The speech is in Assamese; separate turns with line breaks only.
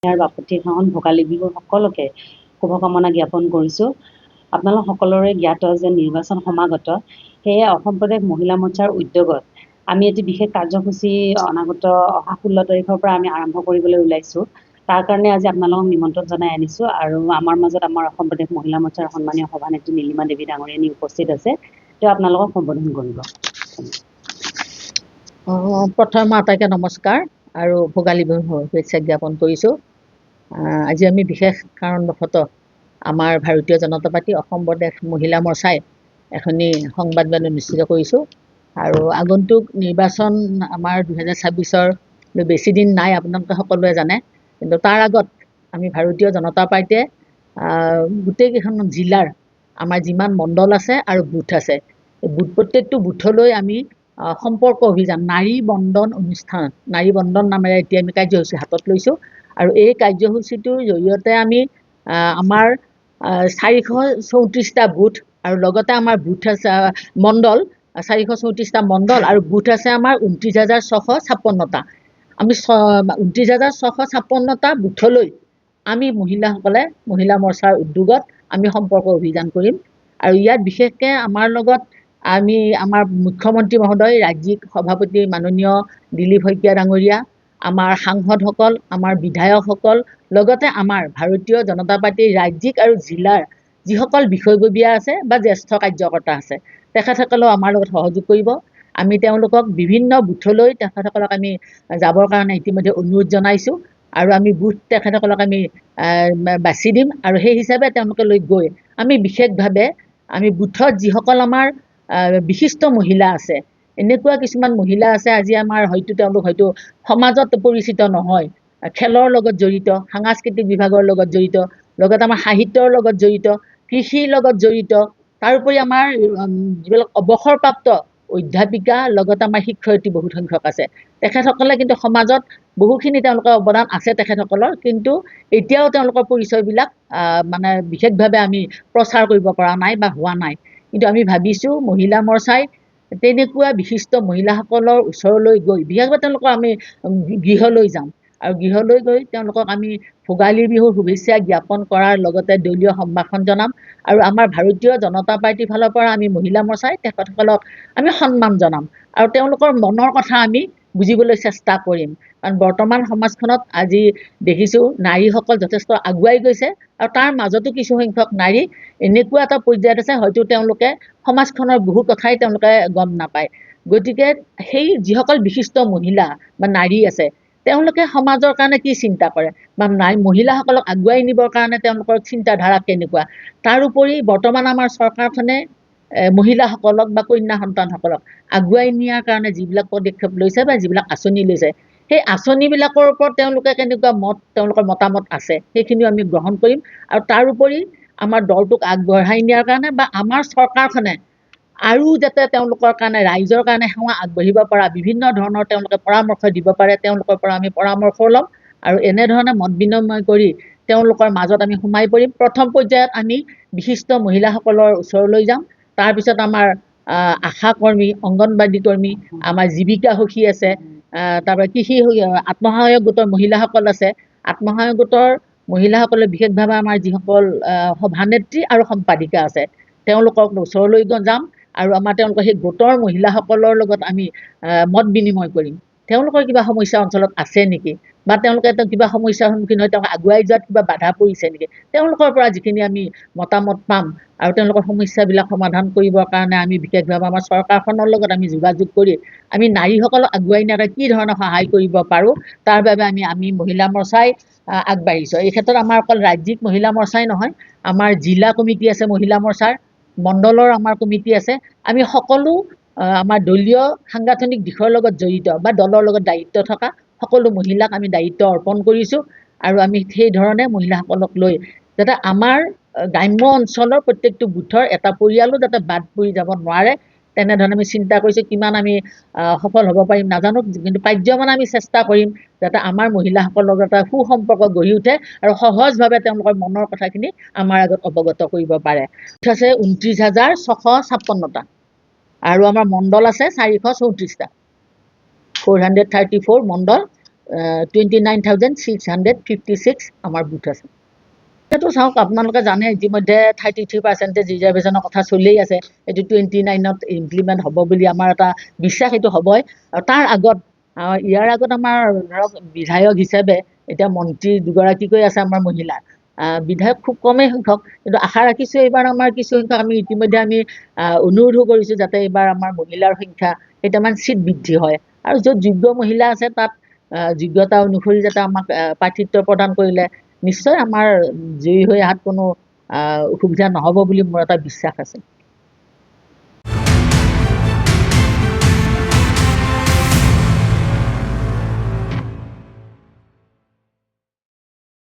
ইয়াৰ বাপতি সাহোন ভোগালী বিহু সকলোকে শুভকামনা জ্ঞাপন কৰিছোঁ। আপোনালোক সকলোৰে জ্ঞাত যে নিৰ্বাচন সমাগত, সেয়ে অসম প্ৰদেশ মহিলা মৰ্চাৰ উদ্যোগত আমি এটি বিশেষ কাৰ্যসূচী অনাগত অহা 16 তাৰিখৰ পৰা আমি আৰম্ভ কৰিবলৈ ওলাইছোঁ। তাৰ কাৰণে আজি আপোনালোকক নিমন্ত্ৰণ জনাই আনিছোঁ আৰু আমাৰ মাজত আমাৰ অসম প্ৰদেশ মহিলা মৰ্চাৰ সন্মানীয় সভানেত্ৰী নীলিমা দেৱী ডাঙৰীয়ানী উপস্থিত আছে। তেওঁ আপোনালোকক সম্বোধন কৰিব।
প্ৰথম আটাইকে নমস্কাৰ আৰু ভোগালী বিহুৰ শুভেচ্ছা জ্ঞাপন কৰিছোঁ। আজি আমি বিশেষ কাৰণবশতঃ আমাৰ ভাৰতীয় জনতা পাৰ্টি অসম প্ৰদেশ মহিলা মৰ্চাই এখনি সংবাদমেল অনুষ্ঠিত কৰিছোঁ আৰু আগন্তুক নিৰ্বাচন আমাৰ 2026-ৰ বেছি দিন নাই, আপোনালোকে সকলোৱে জানে। কিন্তু তাৰ আগত আমি ভাৰতীয় জনতা পাৰ্টিয়ে গোটেইকেইখন জিলাৰ আমাৰ যিমান মণ্ডল আছে আৰু বুথ আছে, প্ৰত্যেকটো বুথলৈ আমি সম্পৰ্ক অভিযান নাৰী বন্ধন অনুষ্ঠান, নাৰী বন্ধন নামেৰে এতিয়া আমি কাৰ্যসূচী হাতত লৈছোঁ আৰু এই কাৰ্যসূচীটোৰ জৰিয়তে আমি আমাৰ 434টা বুথ আৰু লগতে আমাৰ বুথ আছে মণ্ডল 434টা মণ্ডল আৰু বুথ আছে আমাৰ 29,656টা। আমি 29,656টা বুথলৈ আমি মহিলাসকলে মহিলা মৰ্চাৰ উদ্যোগত আমি সম্পৰ্ক অভিযান কৰিম আৰু ইয়াত বিশেষকৈ আমাৰ লগত আমি আমাৰ মুখ্যমন্ত্ৰী মহোদয়, ৰাজ্যিক সভাপতি মাননীয় দিলীপ শইকীয়া ডাঙৰীয়া, আমাৰ সাংসদসকল, আমাৰ বিধায়কসকল, লগতে আমাৰ ভাৰতীয় জনতা পাৰ্টিৰ ৰাজ্যিক আৰু জিলাৰ যিসকল বিষয়ববীয়া আছে বা জ্যেষ্ঠ কাৰ্যকৰ্তা আছে, তেখেতসকলেও আমাৰ লগত সহযোগ কৰিব। আমি তেওঁলোকক বিভিন্ন বুথলৈ তেখেতসকলক আমি যাবৰ কাৰণে ইতিমধ্যে অনুৰোধ জনাইছোঁ আৰু আমি বুথ তেখেতসকলক আমি বাছি দিম আৰু সেই হিচাপে তেওঁলোকলৈ গৈ আমি বিশেষভাৱে আমি বুথত যিসকল আমাৰ বিশিষ্ট মহিলা আছে, এনেকুৱা কিছুমান মহিলা আছে আজি আমাৰ তেওঁলোক হয়তো সমাজত পৰিচিত নহয়, খেলৰ লগত জড়িত, সাংস্কৃতিক বিভাগৰ লগত জড়িত, লগতে আমাৰ সাহিত্যৰ লগত জড়িত, কৃষিৰ লগত জড়িত, তাৰোপৰি আমাৰ যিবিলাক অৱসৰপ্ৰাপ্ত অধ্যাপিকা, লগতে আমাৰ শিক্ষয়িত্ৰী বহুত সংখ্যক আছে। তেখেতসকলে কিন্তু সমাজত বহুখিনি তেওঁলোকৰ অৱদান আছে তেখেতসকলৰ, কিন্তু এতিয়াও তেওঁলোকৰ পৰিচয়বিলাক মানে বিশেষভাৱে আমি প্ৰচাৰ কৰিব পৰা নাই বা হোৱা নাই। কিন্তু আমি ভাবিছোঁ মহিলা মৰ্চাই তেনেকুৱা বিশিষ্ট মহিলাসকলৰ ওচৰলৈ গৈ বিশেষভাৱে তেওঁলোকক আমি গৃহলৈ যাম আৰু গৃহলৈ গৈ তেওঁলোকক আমি ভোগালী বিহুৰ শুভেচ্ছা জ্ঞাপন কৰাৰ লগতে দলীয় সম্ভাষণ জনাম আৰু আমাৰ ভাৰতীয় জনতা পাৰ্টিৰ ফালৰ পৰা আমি মহিলা মৰ্চাই তেখেতসকলক আমি সন্মান জনাম আৰু তেওঁলোকৰ মনৰ কথা আমি বুজিবলৈ চেষ্টা কৰিম। কাৰণ বৰ্তমান সমাজখনত আজি দেখিছোঁ নাৰীসকল যথেষ্ট আগুৱাই গৈছে আৰু তাৰ মাজতো কিছু সংখ্যক নাৰী এনেকুৱা এটা পৰ্যায়ত আছে হয়তো তেওঁলোকে সমাজখনৰ বহু কথাই তেওঁলোকে গম নাপায়। গতিকে সেই যিসকল বিশিষ্ট মহিলা বা নাৰী আছে, তেওঁলোকে সমাজৰ কাৰণে কি চিন্তা কৰে বা মহিলাসকলক আগুৱাই নিবৰ কাৰণে তেওঁলোকৰ চিন্তাধাৰা কেনেকুৱা। তাৰোপৰি বৰ্তমান আমাৰ চৰকাৰখনে মহিলাসকলক বা কন্যা সন্তানসকলক আগুৱাই নিয়াৰ কাৰণে যিবিলাক পদক্ষেপ লৈছে বা যিবিলাক আঁচনি লৈছে, সেই আঁচনিবিলাকৰ ওপৰত তেওঁলোকে কেনেকুৱা তেওঁলোকৰ মতামত আছে, সেইখিনিও আমি গ্ৰহণ কৰিম আৰু তাৰোপৰি আমাৰ দলটোক আগবঢ়াই নিয়াৰ কাৰণে বা আমাৰ চৰকাৰখনে আৰু যাতে তেওঁলোকৰ কাৰণে ৰাইজৰ কাৰণে সেৱা আগবাঢ়িব পৰা বিভিন্ন ধৰণৰ তেওঁলোকে পৰামৰ্শ দিব পাৰে, তেওঁলোকৰ পৰা আমি পৰামৰ্শ ল'ম আৰু এনেধৰণে মত বিনিময় কৰি তেওঁলোকৰ মাজত আমি সোমাই পৰিম। প্ৰথম পৰ্যায়ত আমি বিশিষ্ট মহিলাসকলৰ ওচৰলৈ যাম, তাৰপিছত আমাৰ আশা কৰ্মী, অংগনবাদী কৰ্মী, আমাৰ জীৱিকা সখী আছে, তাৰপৰা কৃষি আত্মসহায়ক গোটৰ মহিলাসকল আছে, আত্মসহায়ক গোটৰ মহিলাসকলে বিশেষভাৱে আমাৰ যিসকল সভানেত্ৰী আৰু সম্পাদিকা আছে তেওঁলোকক ওচৰলৈ যাম আৰু আমাৰ তেওঁলোকৰ সেই গোটৰ মহিলাসকলৰ লগত আমি মত বিনিময় কৰিম। তেওঁলোকৰ কিবা সমস্যা অঞ্চলত আছে নেকি বা তেওঁলোকে কিবা সমস্যাৰ সন্মুখীন হৈ তেওঁলোক আগুৱাই যোৱাত কিবা বাধা পৰিছে নেকি, তেওঁলোকৰ পৰা যিখিনি আমি মতামত পাম আৰু তেওঁলোকৰ সমস্যাবিলাক সমাধান কৰিবৰ কাৰণে আমি বিশেষভাৱে আমাৰ চৰকাৰখনৰ লগত আমি যোগাযোগ কৰি আমি নাৰীসকলক আগুৱাই নিয়াত কি ধৰণৰ সহায় কৰিব পাৰোঁ তাৰ বাবে আমি মহিলা মৰ্চাই আগবাঢ়িছোঁ। এই ক্ষেত্ৰত আমাৰ অকল ৰাজ্যিক মহিলা মৰ্চাই নহয়, আমাৰ জিলা কমিটি আছে মহিলা মৰ্চাৰ, মণ্ডলৰ আমাৰ কমিটি আছে, আমি সকলো আমাৰ দলীয় সাংগঠনিক দিশৰ লগত জড়িত বা দলৰ লগত দায়িত্ব থকা সকলো মহিলাক আমি দায়িত্ব অৰ্পণ কৰিছোঁ আৰু আমি সেই ধৰণে মহিলাসকলক লৈ যাতে আমাৰ গ্ৰাম্য অঞ্চলৰ প্ৰত্যেকটো বুথৰ এটা পৰিয়ালো যাতে বাদ পৰি যাব নোৱাৰে তেনেধৰণে আমি চিন্তা কৰিছোঁ। কিমান আমি সফল হ'ব পাৰিম নাজানো, কিন্তু পাৰ্যমান আমি চেষ্টা কৰিম যাতে আমাৰ মহিলাসকলৰ লগত এটা সুসম্পৰ্ক গঢ়ি উঠে আৰু সহজভাৱে তেওঁলোকৰ মনৰ কথাখিনি আমাৰ আগত অৱগত কৰিব পাৰে। আছে 29,656টা আৰু আমাৰ মণ্ডল আছে 434টা, 434 মণ্ডল 29,656 আমাৰ বুথ আছে। সেইটো চাওক, আপোনালোকে জানে ইতিমধ্যে 33% ৰিজাৰ্ভেশ্যনৰ কথা চলি আছে। এইটো 29ত ইমপ্লিমেণ্ট হ'ব বুলি আমাৰ এটা বিশ্বাস, এইটো হ'বই। আৰু তাৰ আগত ইয়াৰ আগত আমাৰ ধৰক বিধায়ক হিচাপে এতিয়া মন্ত্ৰী দুগৰাকীকৈ আছে আমাৰ মহিলা, বিধায়ক খুব কমেই সংখ্যক, কিন্তু আশা ৰাখিছোঁ এইবাৰ আমাৰ কিছু সংখ্যক আমি ইতিমধ্যে অনুৰোধো কৰিছোঁ যাতে এইবাৰ আমাৰ মহিলাৰ সংখ্যা কেইটামান চিট বৃদ্ধি হয়, আৰু য'ত যোগ্য মহিলা আছে তাত যোগ্যতা অনুসৰি যাতে আমাক প্ৰাৰ্থিত্ব প্ৰদান কৰিলে নিশ্চয় আমাৰ জয়ী হৈ অহাত কোনো অসুবিধা নহ'ব বুলি মোৰ এটা বিশ্বাস আছে।